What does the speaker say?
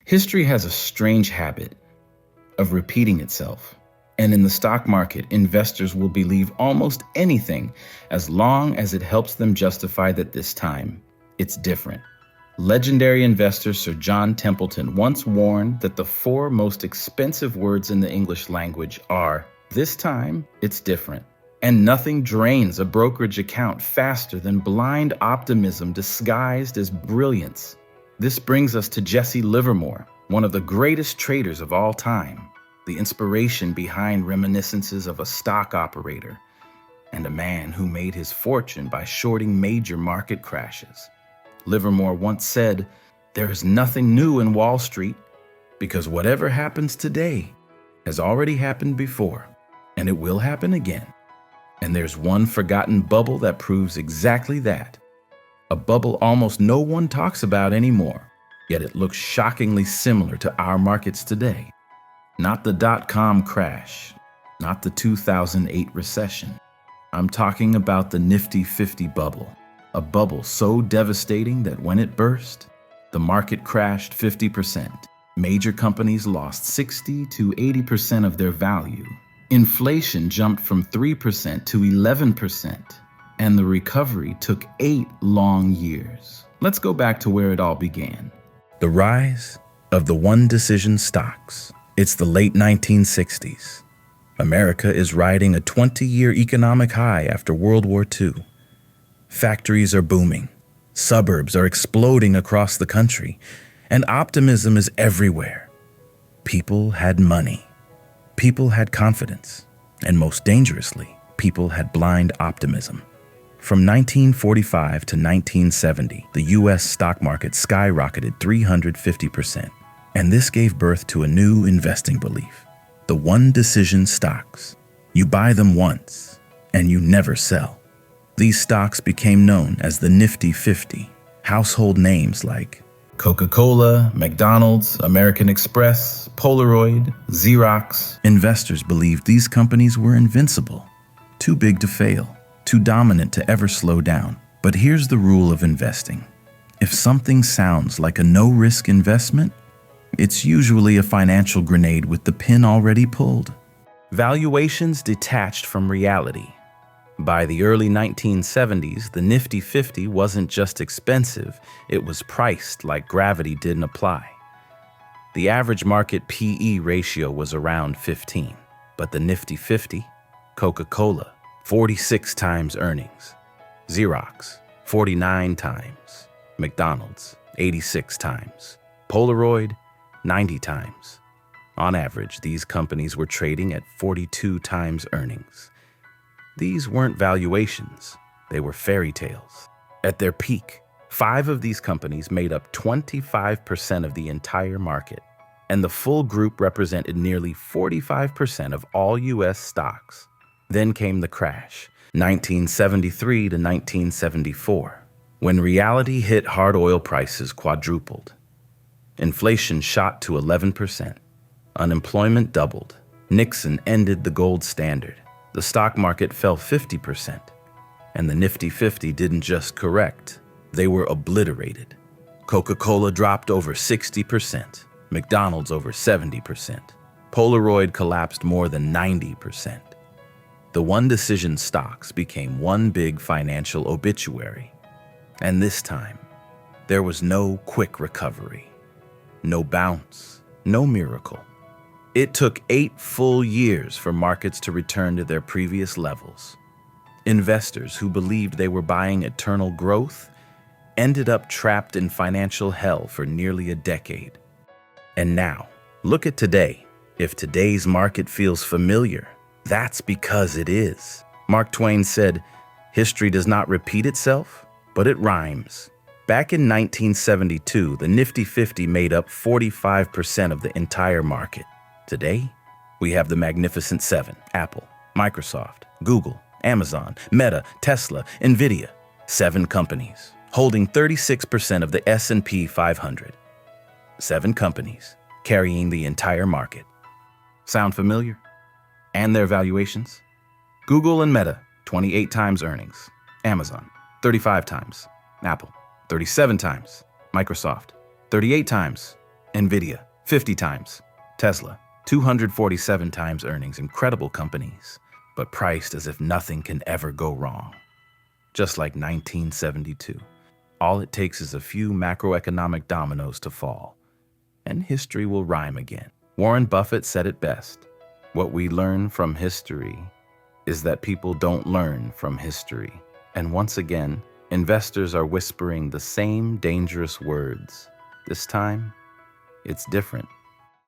History has a strange habit of repeating itself. And in the stock market, investors will believe almost anything as long as it helps them justify that this time it's different. Legendary investor Sir John Templeton once warned that the four most expensive words in the English language are, "This time it's different." And nothing drains a brokerage account faster than blind optimism disguised as brilliance. This brings us to Jesse Livermore, one of the greatest traders of all time, the inspiration behind reminiscences of a stock operator, and a man who made his fortune by shorting major market crashes. Livermore once said, "There is nothing new in Wall Street because whatever happens today has already happened before, and it will happen again. And there's one forgotten bubble that proves exactly that. A bubble almost no one talks about anymore, yet it looks shockingly similar to our markets today. Not the dot-com crash, not the 2008 recession. I'm talking about the Nifty 50 bubble, a bubble so devastating that when it burst, the market crashed 50%. Major companies lost 60 to 80% of their value. Inflation jumped from 3% to 11%, and the recovery took 8 long years. Let's go back to where it all began. The rise of the one-decision stocks. It's the late 1960s. America is riding a 20-year economic high after World War II. Factories are booming, suburbs are exploding across the country, and optimism is everywhere. People had money. People had confidence. And most dangerously, people had blind optimism. From 1945 to 1970, the U.S. stock market skyrocketed 350%. And this gave birth to a new investing belief, the one-decision stocks. You buy them once, and you never sell. These stocks became known as the Nifty 50. Household names like Coca-Cola, McDonald's, American Express, Polaroid, Xerox. Investors believed these companies were invincible, too big to fail, too dominant to ever slow down. But here's the rule of investing. If something sounds like a no-risk investment, it's usually a financial grenade with the pin already pulled. Valuations detached from reality. By the early 1970s, the Nifty 50 wasn't just expensive, it was priced like gravity didn't apply. The average market PE ratio was around 15, but the Nifty 50, Coca-Cola, 46 times earnings, Xerox, 49 times, McDonald's, 86 times, Polaroid, 90 times. On average, these companies were trading at 42 times earnings. These weren't valuations, they were fairy tales. At their peak, 5 of these companies made up 25% of the entire market, and the full group represented nearly 45% of all U.S. stocks. Then came the crash, 1973 to 1974, when reality hit. Hard oil prices quadrupled. Inflation shot to 11%. Unemployment doubled. Nixon ended the gold standard. The stock market fell 50%. And the Nifty 50 didn't just correct, they were obliterated. Coca-Cola dropped over 60%. McDonald's over 70%. Polaroid collapsed more than 90%. The one-decision stocks became one big financial obituary. And this time, there was no quick recovery. No bounce, no miracle. It took 8 full years for markets to return to their previous levels. Investors who believed they were buying eternal growth ended up trapped in financial hell for nearly a decade. And now, look at today. If today's market feels familiar, that's because it is. Mark Twain said, "History does not repeat itself, but it rhymes." Back in 1972, the Nifty 50 made up 45% of the entire market. Today, we have the Magnificent Seven: Apple, Microsoft, Google, Amazon, Meta, Tesla, Nvidia. 7 companies holding 36% of the S&P 500. 7 companies carrying the entire market. Sound familiar? And their valuations? Google and Meta, 28 times earnings. Amazon, 35 times. Apple, 37 times. Microsoft, 38 times. Nvidia, 50 times. Tesla, 247 times earnings. Incredible companies, but priced as if nothing can ever go wrong. Just like 1972. All it takes is a few macroeconomic dominoes to fall, and history will rhyme again. Warren Buffett said it best. What we learn from history is that people don't learn from history. And once again, investors are whispering the same dangerous words. This time, it's different.